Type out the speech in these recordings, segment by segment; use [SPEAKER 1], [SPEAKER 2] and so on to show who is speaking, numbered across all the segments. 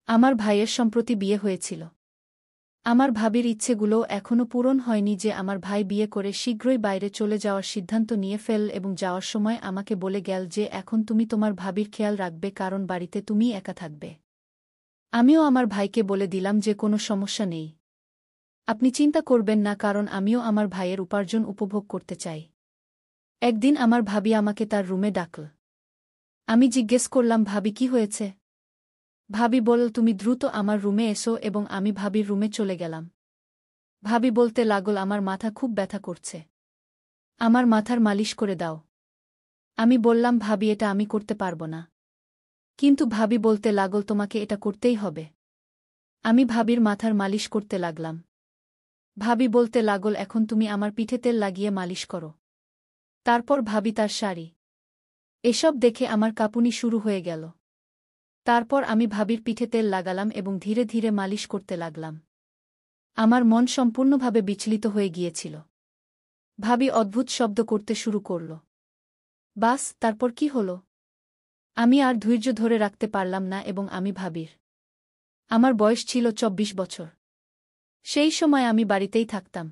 [SPEAKER 1] আমার ভাইয়ের সম্প্রতি বিয়ে হয়েছিল। আমার ভাবির ইচ্ছেগুলোও এখনও পূরণ হয়নি যে আমার ভাই বিয়ে করে শীঘ্রই বাইরে চলে যাওয়ার সিদ্ধান্ত নিয়ে ফেল এবং যাওয়ার সময় আমাকে বলে গেল যে এখন তুমি তোমার ভাবির খেয়াল রাখবে কারণ বাড়িতে তুমিই একা থাকবে। আমিও আমার ভাইকে বলে দিলাম যে কোনো সমস্যা নেই। আপনি চিন্তা করবেন না কারণ আমিও আমার ভাইয়ের উপার্জন উপভোগ করতে চাই। একদিন আমার ভাবি আমাকে তার রুমে ডাকল। আমি জিজ্ঞেস করলাম ভাবি কি হয়েছে? ভাবি বলল তুমি দ্রুত আমার রুমে এসো এবং আমি ভাবির রুমে চলে গেলাম। ভাবি বলতে লাগল আমার মাথা খুব ব্যথা করছে। আমার মাথার মালিশ করে দাও। আমি বললাম ভাবি এটা আমি করতে পারব না। কিন্তু ভাবি বলতে লাগল তোমাকে এটা করতেই হবে। আমি ভাবির মাথার মালিশ করতে লাগলাম। ভাবি বলতে লাগল এখন তুমি আমার পিঠে তেল লাগিয়ে মালিশ করো। তারপর ভাবি তার শাড়ি। এসব দেখে আমার কাঁপুনি শুরু হয়ে গেল। তারপর আমি ভাবির পিঠে তেল লাগালাম এবং ধীরে ধীরে মালিশ করতে লাগলাম। আমার মন সম্পূর্ণভাবে বিচলিত হয়ে গিয়েছিল। ভাবি অদ্ভুত শব্দ করতে শুরু করল। বাস তারপর কি হল? আমি আর ধৈর্য ধরে রাখতে পারলাম না এবং আমি ভাবির। আমার বয়স ছিল ২৪ বছর। সেই সময় আমি বাড়িতেই থাকতাম।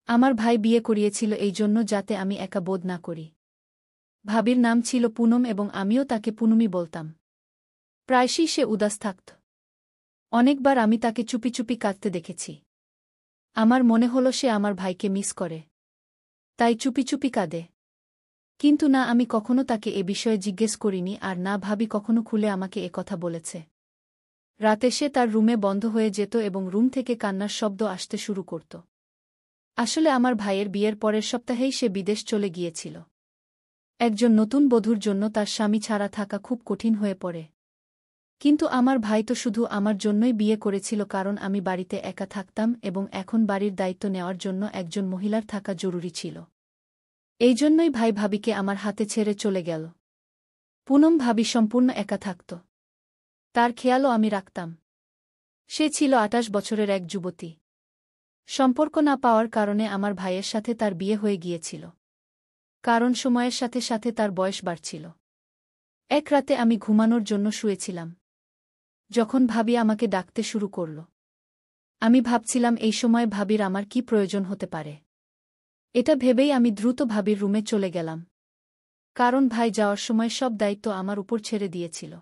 [SPEAKER 1] আমার ভাই বিয়ে করিয়েছিল এই জন্য যাতে আমি একা বোধ না করি। ভাবির নাম ছিল পুনম এবং আমিও তাকে পুনমি বলতাম। প্রায়শই সে উদাস থাকত। অনেকবার আমি তাকে চুপি চুপি কাঁদতে দেখেছি। আমার মনে হলো সে আমার ভাইকে মিস করে। তাই চুপি চুপি কাঁদে। কিন্তু না আমি কখনো তাকে এ বিষয়ে জিজ্ঞেস করিনি আর না ভাবি কখনো খুলে আমাকে এ কথা বলেছে। রাতে সে তার রুমে বন্ধ হয়ে যেত এবং রুম থেকে কান্নার শব্দ আসতে শুরু করত। আসলে আমার ভাইয়ের বিয়ের পরের সপ্তাহেই সে বিদেশ চলে গিয়েছিল। একজন নতুন বধূর জন্য তার স্বামী ছাড়া থাকা খুব কঠিন হয়ে পড়ে। কিন্তু আমার ভাই তো শুধু আমার জন্যই বিয়ে করেছিল কারণ আমি বাড়িতে একা থাকতাম এবং এখন বাড়ির দায়িত্ব নেওয়ার জন্য একজন মহিলার থাকা জরুরি ছিল। এই জন্যই ভাই ভাবিকে আমার হাতে ছেড়ে চলে গেল। পুনম ভাবি সম্পূর্ণ একা থাকত। তার খেয়ালও আমি রাখতাম। সে ছিল ২৮ বছরের এক যুবতী। সম্পর্ক না পাওয়ার কারণে আমার ভাইয়ের সাথে তার বিয়ে হয়ে গিয়েছিল। কারণ সময়ের সাথে সাথে তার বয়স বাড়ছিল। এক রাতে আমি ঘুমানোর জন্য শুয়েছিলাম। যখন ভাবি আমাকে ডাকতে শুরু করল। আমি ভাবছিলাম এই সময় ভাবির আমার কি প্রয়োজন হতে পারে। এটা ভেবেই আমি দ্রুত ভাবির রুমে চলে গেলাম। কারণ ভাই যাওয়ার সময় সব দায়িত্ব আমার উপর ছেড়ে দিয়েছিল।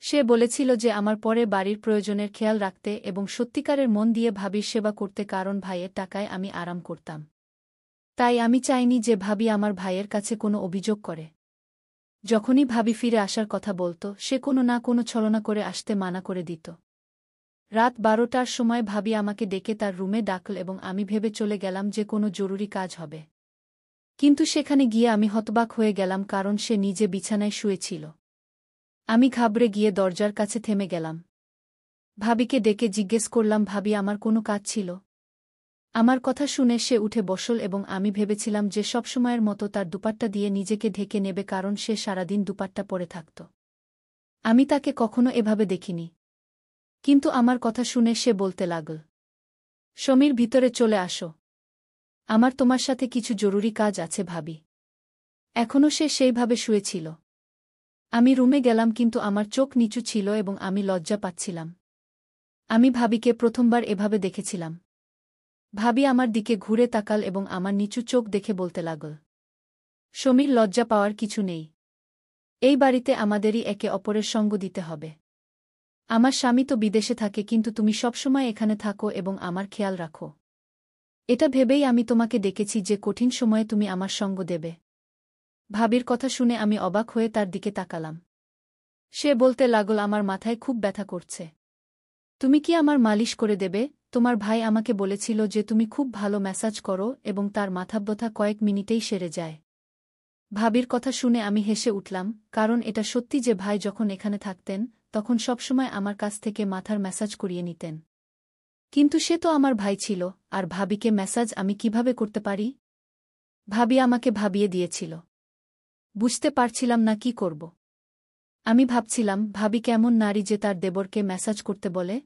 [SPEAKER 1] সে বলেছিল যে আমার পরে বাড়ির প্রয়োজনের খেয়াল রাখতে এবং সত্যিকারের মন দিয়ে ভাবির সেবা করতে কারণ ভাইয়ের টাকায় আমি আরাম করতাম। তাই আমি চাইনি যে ভাবি আমার ভাইয়ের কাছে কোনো অভিযোগ করে। যখনই ভাবি ফিরে আসার কথা বলত সে কোনো না কোনো ছলনা করে আসতে মানা করে দিত। রাত ১২টার সময় ভাবি আমাকে ডেকে তার রুমে ডাকল এবং আমি ভেবে চলে গেলাম যে কোনো জরুরি কাজ হবে। কিন্তু সেখানে গিয়ে আমি হতবাক হয়ে গেলাম কারণ সে নিজে বিছানায় শুয়েছিল। আমি ঘাবড়ে গিয়ে দরজার কাছে থেমে গেলাম। ভাবিকে ডেকে জিজ্ঞেস করলাম ভাবি আমার কোনো কাজ ছিল? আমার কথা শুনে সে উঠে বসল এবং আমি ভেবেছিলাম যে সবসময়ের মতো তার দুপাট্টা দিয়ে নিজেকে ঢেকে নেবে কারণ সে সারাদিন দুপাট্টা পরে থাকত। আমি তাকে কখনো এভাবে দেখিনি। কিন্তু আমার কথা শুনে সে বলতে লাগল, সমীর ভিতরে চলে আসো। আমার তোমার সাথে কিছু জরুরি কাজ আছে ভাবি। এখনও সে সেইভাবে শুয়েছিল। আমি রুমে গেলাম কিন্তু আমার চোখ নিচু ছিল এবং আমি লজ্জা পাচ্ছিলাম। আমি ভাবিকে প্রথমবার এভাবে দেখেছিলাম। ভাবি আমার দিকে ঘুরে তাকাল এবং আমার নিচু চোখ দেখে বলতে লাগল, সমীর লজ্জা পাওয়ার কিছু নেই। এই বাড়িতে আমাদেরই একে অপরের সঙ্গ দিতে হবে। আমার স্বামী তো বিদেশে থাকে কিন্তু তুমি সবসময় এখানে থাকো এবং আমার খেয়াল রাখো। এটা ভেবেই আমি তোমাকে ডেকেছি যে কঠিন সময়ে তুমি আমার সঙ্গ দেবে। ভাবির কথা শুনে আমি অবাক হয়ে তার দিকে তাকালাম। সে বলতে লাগল আমার মাথায় খুব ব্যথা করছে। তুমি কি আমার মালিশ করে দেবে? তোমার ভাই আমাকে বলেছিল যে তুমি খুব ভালো ম্যাসাজ করো এবং তার মাথা ব্যথা কয়েক মিনিটেই সেরে যায়। ভাবির কথা শুনে আমি হেসে উঠলাম কারণ এটা সত্যি যে ভাই যখন এখানে থাকতেন তখন সবসময় আমার কাছ থেকে মাথার ম্যাসাজ করিয়ে নিতেন। কিন্তু সে তো আমার ভাই ছিল আর ভাবিকে ম্যাসাজ আমি কিভাবে করতে পারি? ভাবি আমাকে ভাবিয়ে দিয়েছিল। বুঝতে পারছিলাম না কি করব। আমি ভাবছিলাম ভাবি কেমন নারী যে তার দেবরকে ম্যাসাজ করতে বলে।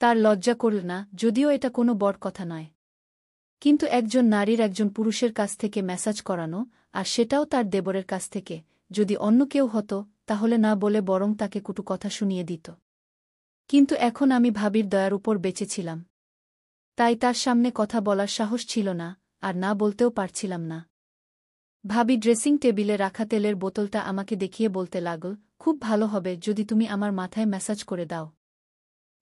[SPEAKER 1] তার লজ্জা করল না, যদিও এটা কোনো বড় কথা নয়। কিন্তু একজন নারীর একজন পুরুষের কাছ থেকে ম্যাসাজ করানো, আর সেটাও তার দেবরের কাছ থেকে, যদি অন্য কেউ হতো তাহলে না বলে বরং তাকে কটু কথা শুনিয়ে দিত। কিন্তু এখন আমি ভাবির দয়ার উপর বেঁচেছিলাম। তাই তার সামনে কথা বলার সাহস ছিল না, আর না বলতেও পারছিলাম না। ভাবি ড্রেসিং টেবিলে রাখা তেলের বোতলটা আমাকে দেখিয়ে বলতে লাগল, খুব ভালো হবে যদি তুমি আমার মাথায় ম্যাসাজ করে দাও।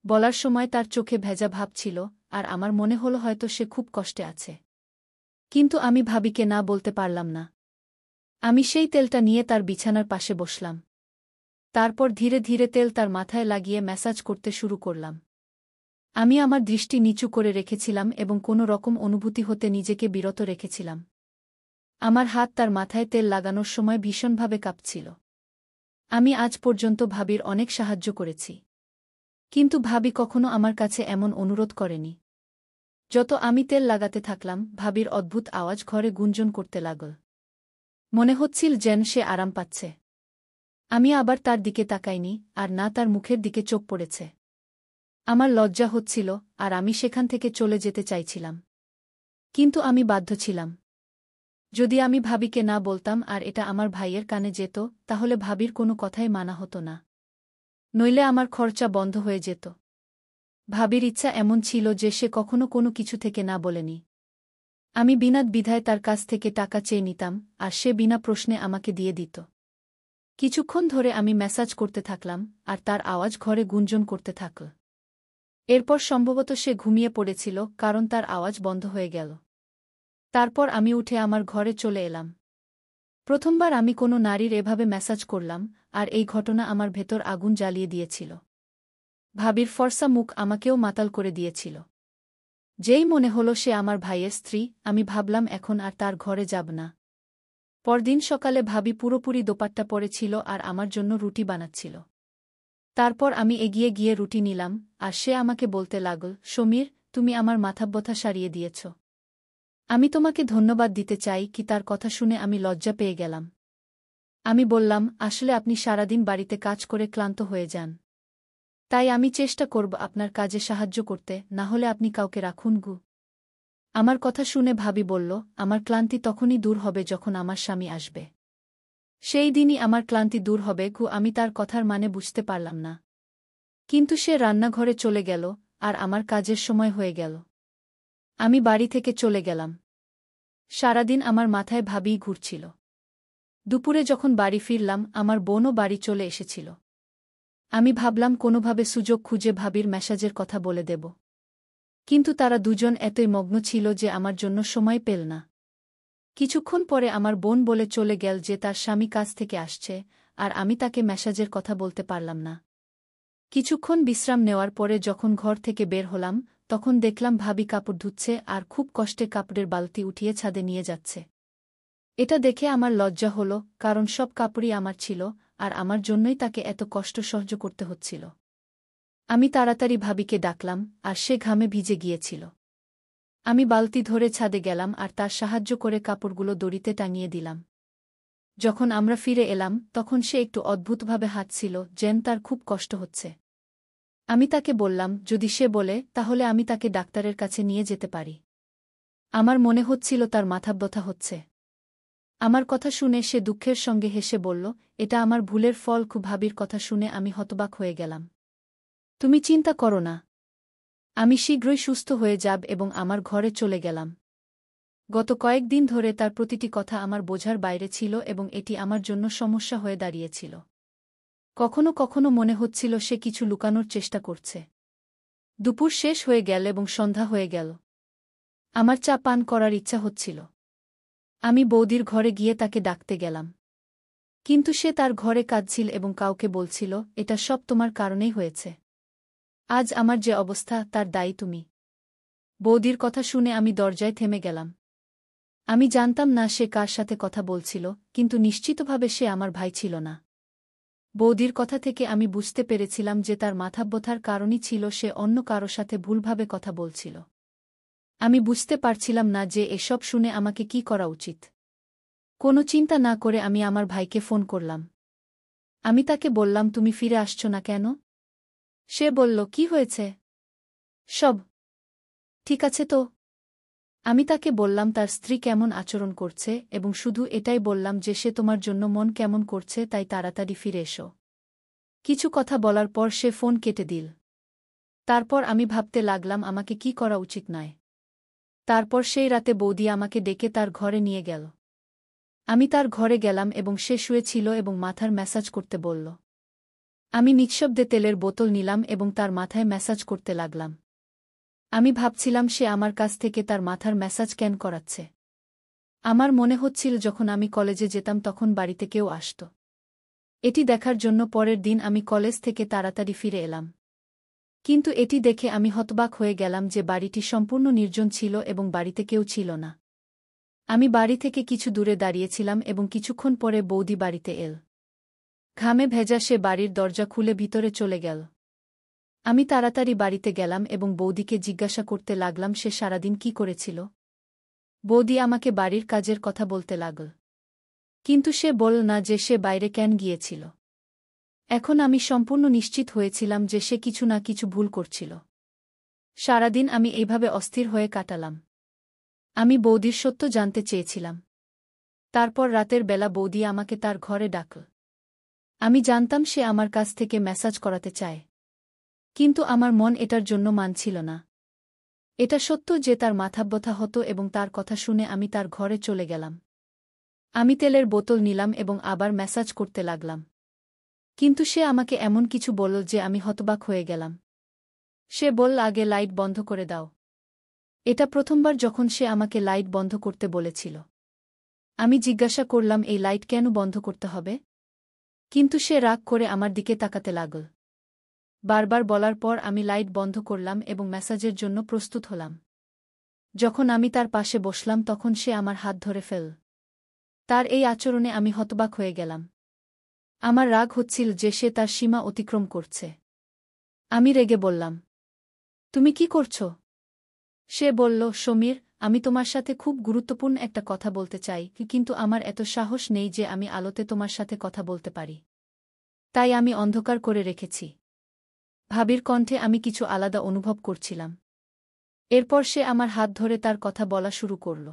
[SPEAKER 1] বলার সময় তার চোখে ভেজা ভাব ছিল, আর আমার মনে হলো হয়তো সে খুব কষ্টে আছে। কিন্তু আমি ভাবিকে না বলতে পারলাম না। আমি সেই তেলটা নিয়ে তার বিছানার পাশে বসলাম। তারপর ধীরে ধীরে তেল তার মাথায় লাগিয়ে ম্যাসাজ করতে শুরু করলাম। আমি আমার দৃষ্টি নিচু করে রেখেছিলাম এবং কোনো রকম অনুভূতি হতে নিজেকে বিরত রেখেছিলাম। আমার হাত তার মাথায় তেল লাগানোর সময় ভীষণভাবে কাঁপছিল। আমি আজ পর্যন্ত ভাবির অনেক সাহায্য করেছি, কিন্তু ভাবি কখনো আমার কাছে এমন অনুরোধ করেনি। যত আমি তেল লাগাতে থাকলাম, ভাবির অদ্ভুত আওয়াজ ঘরে গুঞ্জন করতে লাগল। মনে হচ্ছিল যেন সে আরাম পাচ্ছে। আমি আবার তার দিকে তাকাইনি, আর না তার মুখের দিকে চোখ পড়েছে। আমার লজ্জা হচ্ছিল, আর আমি সেখান থেকে চলে যেতে চাইছিলাম। কিন্তু আমি বাধ্য ছিলাম। যদি আমি ভাবিকে না বলতাম আর এটা আমার ভাইয়ের কানে যেত, তাহলে ভাবির কোনো কথাই মানা হতো না। নইলে আমার খরচা বন্ধ হয়ে যেত। ভাবির ইচ্ছা এমন ছিল যে সে কখনো কোনো কিছু থেকে না বলেনি। আমি বিনা দ্বিধায় তার কাছ থেকে টাকা চেয়ে নিতাম, আর সে বিনা প্রশ্নে আমাকে দিয়ে দিত। কিছুক্ষণ ধরে আমি ম্যাসাজ করতে থাকলাম, আর তার আওয়াজ ঘরে গুঞ্জন করতে থাকল। এরপর সম্ভবত সে ঘুমিয়ে পড়েছিল, কারণ তার আওয়াজ বন্ধ হয়ে গেল। তারপর আমি উঠে আমার ঘরে চলে এলাম। প্রথমবার আমি কোনো নারীর এভাবে ম্যাসাজ করলাম, আর এই ঘটনা আমার ভেতর আগুন জ্বালিয়ে দিয়েছিল। ভাবির ফর্সা মুখ আমাকেও মাতাল করে দিয়েছিল। যেই মনে হলো সে আমার ভাইয়ের স্ত্রী, আমি ভাবলাম এখন আর তার ঘরে যাব না। পরদিন সকালে ভাবি পুরোপুরি দোপাট্টা পরেছিল আর আমার জন্য রুটি বানাচ্ছিল। তারপর আমি এগিয়ে গিয়ে রুটি নিলাম, আর সে আমাকে বলতে লাগল, সমীর, তুমি আমার মাথাব্যথা সারিয়ে দিয়েছ। আমি তোমাকে ধন্যবাদ দিতে চাই কি? তার কথা শুনে আমি লজ্জা পেয়ে গেলাম। আমি বললাম, আসলে আপনি সারাদিন বাড়িতে কাজ করে ক্লান্ত হয়ে যান। তাই আমি চেষ্টা করব আপনার কাজে সাহায্য করতে, না হলে আপনি কাউকে রাখুন গু। আমার কথা শুনে ভাবি বলল, আমার ক্লান্তি তখনই দূর হবে যখন আমার স্বামী আসবে। সেই দিনই আমার ক্লান্তি দূর হবে গু। আমি তার কথার মানে বুঝতে পারলাম না। কিন্তু সে রান্নাঘরে চলে গেল, আর আমার কাজের সময় হয়ে গেল। আমি বাড়ি থেকে চলে গেলাম। সারাদিন আমার মাথায় ভাবিই ঘুরছিল। দুপুরে যখন বাড়ি ফিরলাম, আমার বোনও বাড়ি চলে এসেছিল। আমি ভাবলাম কোনোভাবে সুযোগ খুঁজে ভাবির ম্যাসাজের কথা বলে দেব। কিন্তু তারা দুজন এতই মগ্ন ছিল যে আমার জন্য সময় পেল না। কিছুক্ষণ পরে আমার বোন বলে চলে গেল যে তার স্বামী কাজ থেকে আসছে, আর আমি তাকে ম্যাসাজের কথা বলতে পারলাম না। কিছুক্ষণ বিশ্রাম নেওয়ার পরে যখন ঘর থেকে বের হলাম, তখন দেখলাম ভাবি কাপড় ধুচ্ছে আর খুব কষ্টে কাপড়ের বালতি উঠিয়ে ছাদে নিয়ে যাচ্ছে। এটা দেখে আমার লজ্জা হলো, কারণ সব কাপড়ই আমার ছিল, আর আমার জন্যই তাকে এত কষ্ট সহ্য করতে হচ্ছিল। আমি তাড়াতাড়ি ভাবিকে ডাকলাম, আর সে ঘামে ভিজে গিয়েছিল। আমি বালতি ধরে ছাদে গেলাম আর তার সাহায্য করে কাপড়গুলো দড়িতে টাঙিয়ে দিলাম। যখন আমরা ফিরে এলাম, তখন সে একটু অদ্ভুতভাবে হাঁটছিল, যেন তার খুব কষ্ট হচ্ছে। আমি তাকে বললাম, যদি সে বলে তাহলে আমি তাকে ডাক্তারের কাছে নিয়ে যেতে পারি। আমার মনে হচ্ছিল তার মাথাব্যথা হচ্ছে। আমার কথা শুনে সে দুঃখের সঙ্গে হেসে বলল, এটা আমার ভুলের ফল। ভাবির কথা শুনে আমি হতবাক হয়ে গেলাম। তুমি চিন্তা করো না, আমি শীঘ্রই সুস্থ হয়ে যাব এবং আমার ঘরে চলে গেলাম। গত কয়েকদিন ধরে তার প্রতিটি কথা আমার বোঝার বাইরে ছিল এবং এটি আমার জন্য সমস্যা হয়ে দাঁড়িয়েছিল। কখনো কখনো মনে হচ্ছিল সে কিছু লুকানোর চেষ্টা করছে। দুপুর শেষ হয়ে গেল এবং সন্ধ্যা হয়ে গেল। আমার চা পান করার ইচ্ছা হচ্ছিল। আমি বৌদির ঘরে গিয়ে তাকে ডাকতে গেলাম। কিন্তু সে তার ঘরে কাঁদছিল এবং কাউকে বলছিল, এটা সব তোমার কারণেই হয়েছে। আজ আমার যে অবস্থা, তার দায়ী তুমি। বৌদির কথা শুনে আমি দরজায় থেমে গেলাম। আমি জানতাম না সে কার সাথে কথা বলছিল, কিন্তু নিশ্চিতভাবে সে আমার ভাই ছিল না। বৌদির কথা থেকে আমি বুঝতে পেরেছিলাম যে তার মাথাব্যথার কারণই ছিল সে অন্য কারো সাথে ভুলভাবে কথা বলছিল। আমি বুঝতে পারছিলাম না যে এসব শুনে আমাকে কি করা উচিত। কোনো চিন্তা না করে আমি আমার ভাইকে ফোন করলাম। আমি তাকে বললাম, তুমি ফিরে আসছো না কেন? সে বলল, কি হয়েছে? সব ঠিক আছে তো? আমি তাকে বললাম তার স্ত্রী কেমন আচরণ করছে, এবং শুধু এটাই বললাম যে সে তোমার জন্য মন কেমন করছে, তাই তাড়াতাড়ি ফিরে এসো। কিছু কথা বলার পর সে ফোন কেটে দিল। তারপর আমি ভাবতে লাগলাম আমাকে কি করা উচিত নয়। তারপর সেই রাতে বৌদি আমাকে ডেকে তার ঘরে নিয়ে গেল। আমি তার ঘরে গেলাম এবং সে শুয়েছিল এবং মাথার ম্যাসাজ করতে বলল। আমি নিঃশব্দে তেলের বোতল নিলাম এবং তার মাথায় ম্যাসাজ করতে লাগলাম। আমি ভাবছিলাম সে আমার কাছ থেকে তার মাথার ম্যাসাজ কেন করাচ্ছে। আমার মনে হচ্ছিল যখন আমি কলেজে যেতাম তখন বাড়িতে কেউ আসত। এটি দেখার জন্য পরের দিন আমি কলেজ থেকে তাড়াতাড়ি ফিরে এলাম। কিন্তু এটি দেখে আমি হতবাক হয়ে গেলাম যে বাড়িটি সম্পূর্ণ নির্জন ছিল এবং বাড়িতে কেউ ছিল না। আমি বাড়ি থেকে কিছু দূরে দাঁড়িয়েছিলাম এবং কিছুক্ষণ পরে বৌদি বাড়িতে এল। ঘামে ভেজা সে বাড়ির দরজা খুলে ভিতরে চলে গেল। আমি তাড়াতাড়ি বাড়িতে গেলাম এবং বৌদিকে জিজ্ঞাসা করতে লাগলাম সে সারাদিন কি করেছিল। বৌদি আমাকে বাড়ির কাজের কথা বলতে লাগল। কিন্তু সে বলল না যে সে বাইরে কেন গিয়েছিল। এখন আমি সম্পূর্ণ নিশ্চিত হয়েছিলাম যে সে কিছু না কিছু ভুল করছিল। সারাদিন আমি এইভাবে অস্থির হয়ে কাটালাম। আমি বৌদির সত্য জানতে চেয়েছিলাম। তারপর রাতের বেলা বৌদি আমাকে তার ঘরে ডাকল। আমি জানতাম সে আমার কাছ থেকে ম্যাসাজ করাতে চায়। কিন্তু আমার মন এটার জন্য মানছিল না। এটা সত্য যে তার মাথা ব্যথা হতো এবং তার কথা শুনে আমি তার ঘরে চলে গেলাম। আমি তেলের বোতল নিলাম এবং আবার ম্যাসাজ করতে লাগলাম। কিন্তু সে আমাকে এমন কিছু বলল যে আমি হতবাক হয়ে গেলাম। সে বলল আগে লাইট বন্ধ করে দাও। এটা প্রথমবার যখন সে আমাকে লাইট বন্ধ করতে বলেছিল। আমি জিজ্ঞাসা করলাম এই লাইট কেন বন্ধ করতে হবে। কিন্তু সে রাগ করে আমার দিকে তাকাতে লাগল। বারবার বলার পর আমি লাইট বন্ধ করলাম এবং ম্যাসাজের জন্য প্রস্তুত হলাম। যখন আমি তার পাশে বসলাম তখন সে আমার হাত ধরে ফেল। তার এই আচরণে আমি হতবাক হয়ে গেলাম। আমার রাগ হচ্ছিল যে সে তার সীমা অতিক্রম করছে। আমি রেগে বললাম, তুমি কি করছ? সে বলল, সমীর, আমি তোমার সাথে খুব গুরুত্বপূর্ণ একটা কথা বলতে চাই, কিন্তু আমার এত সাহস নেই যে আমি আলোতে তোমার সাথে কথা বলতে পারি। তাই আমি অন্ধকার করে রেখেছি। ভাবির কণ্ঠে আমি কিছু আলাদা অনুভব করছিলাম। এরপর সে আমার হাত ধরে তার কথা বলা শুরু করল,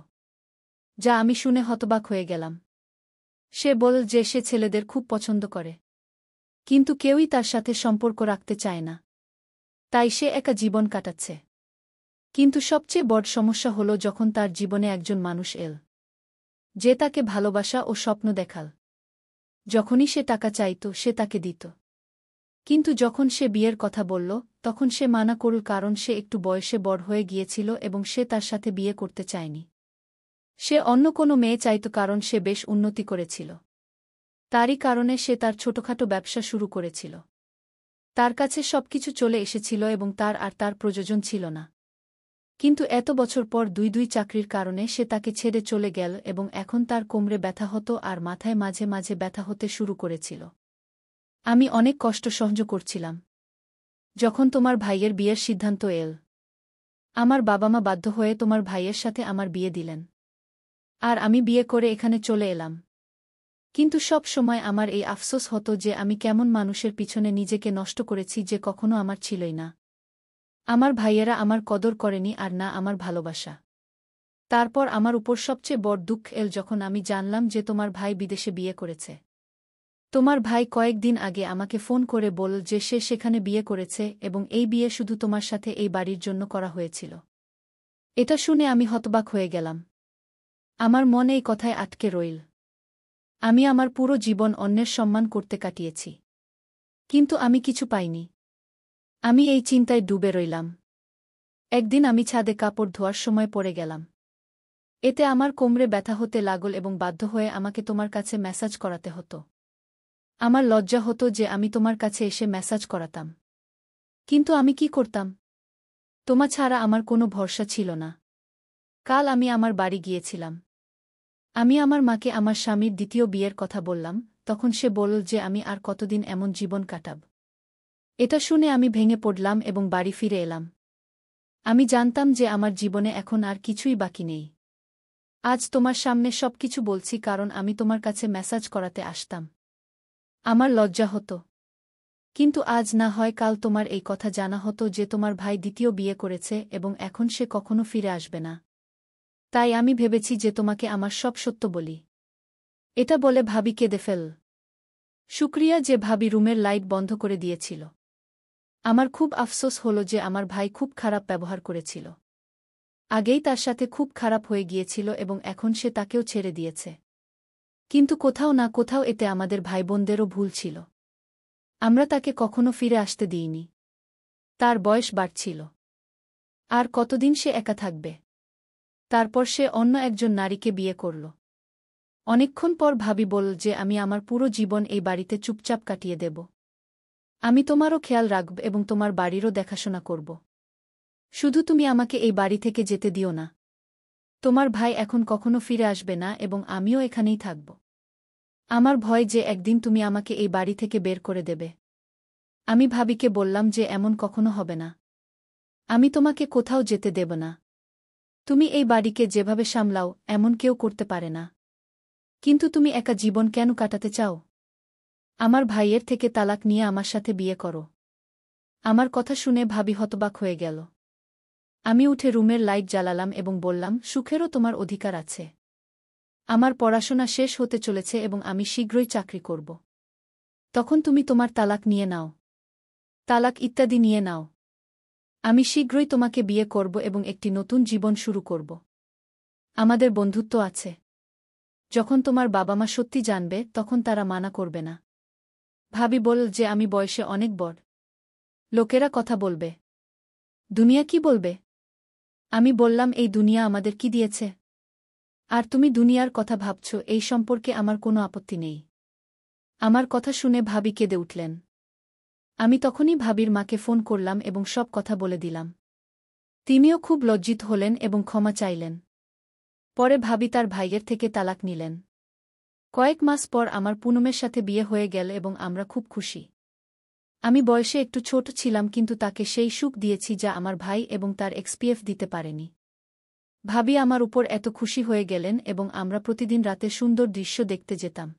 [SPEAKER 1] যা আমি শুনে হতবাক হয়ে গেলাম। সে বলল যে সে ছেলেদের খুব পছন্দ করে, কিন্তু কেউই তার সাথে সম্পর্ক রাখতে চায় না। তাই সে একা জীবন কাটাচ্ছে। কিন্তু সবচেয়ে বড় সমস্যা হল যখন তার জীবনে একজন মানুষ এল, যে তাকে ভালোবাসা ও স্বপ্ন দেখাল। যখনই সে টাকা চাইত সে তাকে দিত। কিন্তু যখন সে বিয়ের কথা বলল তখন সে মানা করল, কারণ সে একটু বয়সে বড় হয়ে গিয়েছিল এবং সে তার সাথে বিয়ে করতে চায়নি। সে অন্য কোনো মেয়ে চাইত কারণ সে বেশ উন্নতি করেছিল। তারই কারণে সে তার ছোটখাটো ব্যবসা শুরু করেছিল। তার কাছে সবকিছু চলে এসেছিল এবং তার আর তার প্রয়োজন ছিল না। কিন্তু এত বছর পর দুই চাকরির কারণে সে তাকে ছেড়ে চলে গেল এবং এখন তার কোমরে ব্যথা হতো আর মাথায় মাঝে মাঝে ব্যথা হতে শুরু করেছিল। আমি অনেক কষ্ট সহ্য করছিলাম। যখন তোমার ভাইয়ের বিয়ের সিদ্ধান্ত এল, আমার বাবা মা বাধ্য হয়ে তোমার ভাইয়ের সাথে আমার বিয়ে দিলেন। আর আমি বিয়ে করে এখানে চলে এলাম। কিন্তু সব সময় আমার এই আফসোস হতো যে আমি কেমন মানুষের পিছনে নিজেকে নষ্ট করেছি যে কখনো আমার ছিলই না। আমার ভাইয়েরা আমার কদর করেনি আর না আমার ভালোবাসা। তারপর আমার উপর সবচেয়ে বড় দুঃখ এল যখন আমি জানলাম যে তোমার ভাই বিদেশে বিয়ে করেছে। তোমার ভাই কয়েকদিন আগে আমাকে ফোন করে বলল যে সে সেখানে বিয়ে করেছে এবং এই বিয়ে শুধু তোমার সাথে এই বাড়ির জন্য করা হয়েছিল। এটা শুনে আমি হতবাক হয়ে গেলাম। আমার মন এই কথায় আটকে রইল। আমি আমার পুরো জীবন অন্যের সম্মান করতে কাটিয়েছি, কিন্তু আমি কিছু পাইনি। আমি এই চিন্তায় ডুবে রইলাম। একদিন আমি ছাদে কাপড় ধোয়ার সময় পড়ে গেলাম। এতে আমার কোমরে ব্যথা হতে লাগল এবং বাধ্য হয়ে আমাকে তোমার কাছে ম্যাসাজ করাতে হতো। আমার লজ্জা হতো যে আমি তোমার কাছে এসে ম্যাসাজ করাতাম, কিন্তু আমি কি করতাম? তোমা ছাড়া আমার কোনো ভরসা ছিল না। কাল আমি আমার বাড়ি গিয়েছিলাম। আমি আমার মাকে আমার স্বামীর দ্বিতীয় বিয়ের কথা বললাম, তখন সে বলল যে আমি আর কতদিন এমন জীবন কাটাব। এটা শুনে আমি ভেঙে পড়লাম এবং বাড়ি ফিরে এলাম। আমি জানতাম যে আমার জীবনে এখন আর কিছুই বাকি নেই। আজ তোমার সামনে সবকিছু বলছি কারণ আমি তোমার কাছে ম্যাসাজ করাতে আসতাম। আমার লজ্জা হতো, কিন্তু আজ না হয় কাল তোমার এই কথা জানা হতো যে তোমার ভাই দ্বিতীয় বিয়ে করেছে এবং এখন সে কখনো ফিরে আসবে না। তাই আমি ভেবেছি যে তোমাকে আমার সব সত্য বলি। এটা বলে ভাবি কেঁদে ফেল। শুক্রিয়া যে ভাবি রুমের লাইট বন্ধ করে দিয়েছিল। আমার খুব আফসোস হল যে আমার ভাই খুব খারাপ ব্যবহার করেছিল। আগেই তার সাথে খুব খারাপ হয়ে গিয়েছিল এবং এখন সে তাকেও ছেড়ে দিয়েছে। কিন্তু কোথাও না কোথাও এতে আমাদের ভাইবোনদেরও ভুল ছিল। আমরা তাকে কখনো ফিরে আসতে দিইনি। তার বয়স বাড়ছিল। আর কতদিন সে একা থাকবে? তারপর সে অন্য একজন নারীকে বিয়ে করল। অনেকক্ষণ পর ভাবি বলল যে আমি আমার পুরো জীবন এই বাড়িতে চুপচাপ কাটিয়ে দেব। আমি তোমারও খেয়াল রাখব এবং তোমার বাড়িরও দেখাশোনা করব। শুধু তুমি আমাকে এই বাড়ি থেকে যেতে দিও না। তোমার ভাই এখন কখনো ফিরে আসবে না এবং আমিও এখানেই থাকব। আমার ভয় যে একদিন তুমি আমাকে এই বাড়ি থেকে বের করে দেবে। আমি ভাবিকে বললাম যে এমন কখনো হবে না। আমি তোমাকে কোথাও যেতে দেব না। তুমি এই বাড়িকে যেভাবে সামলাও এমন কেউ করতে পারে না। কিন্তু তুমি একা জীবন কেন কাটাতে চাও? আমার ভাইয়ের থেকে তালাক নিয়ে আমার সাথে বিয়ে করো। আমার কথা শুনে ভাবি হতবাক হয়ে গেল। আমি উঠে রুমের লাইট জ্বালালাম এবং বললাম, সুখেরও তোমার অধিকার আছে। আমার পড়াশোনা শেষ হতে চলেছে এবং আমি শীঘ্রই চাকরি করব। তখন তুমি তোমার তালাক নিয়ে নাও। তালাক ইত্যাদি নিয়ে নাও। আমি শীঘ্রই তোমাকে বিয়ে করব এবং একটি নতুন জীবন শুরু করব। আমাদের বন্ধুত্ব আছে। যখন তোমার বাবা মা সত্যি জানবে তখন তারা মানা করবে না। ভাবি বলল যে আমি বয়সে অনেক বড়। লোকেরা কথা বলবে। দুনিয়া কি বলবে? আমি বললাম, এই দুনিয়া আমাদের কি দিয়েছে? আর তুমি দুনিয়ার কথা ভাবছ, এই সম্পর্কে আমার কোনো আপত্তি নেই। আমার কথা শুনে ভাবি কেঁদে উঠলেন। আমি তখনই ভাবির মাকে ফোন করলাম এবং সব কথা বলে দিলাম। তিনিও খুব লজ্জিত হলেন এবং ক্ষমা চাইলেন। পরে ভাবি তার ভাইয়ের থেকে তালাক নিলেন। কয়েক মাস পর আমার পুনমের সাথে বিয়ে হয়ে গেল এবং আমরা খুব খুশি। আমি বয়সে একটু ছোট ছিলাম কিন্তু তাকে সেই সুখ দিয়েছি যা আমার ভাই এবং তার এক্সপিএফ দিতে পারেনি। ভাবি আমার উপর এত খুশি হয়ে গেলেন এবং আমরা প্রতিদিন রাতে সুন্দর দৃশ্য দেখতে যেতাম।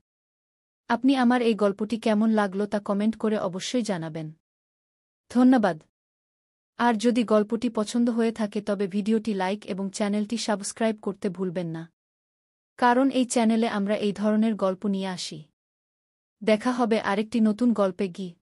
[SPEAKER 1] আপনি আমার এই গল্পটি কেমন লাগলো তা কমেন্ট করে অবশ্যই জানাবেন। ধন্যবাদ। আর যদি গল্পটি পছন্দ হয়ে থাকে তবে ভিডিওটি লাইক এবং চ্যানেলটি সাবস্ক্রাইব করতে ভুলবেন না। কারণ এই চ্যানেলে আমরা এই ধরনের গল্প নিয়ে আসি। দেখা হবে আরেকটি নতুন গল্পে গিয়ে।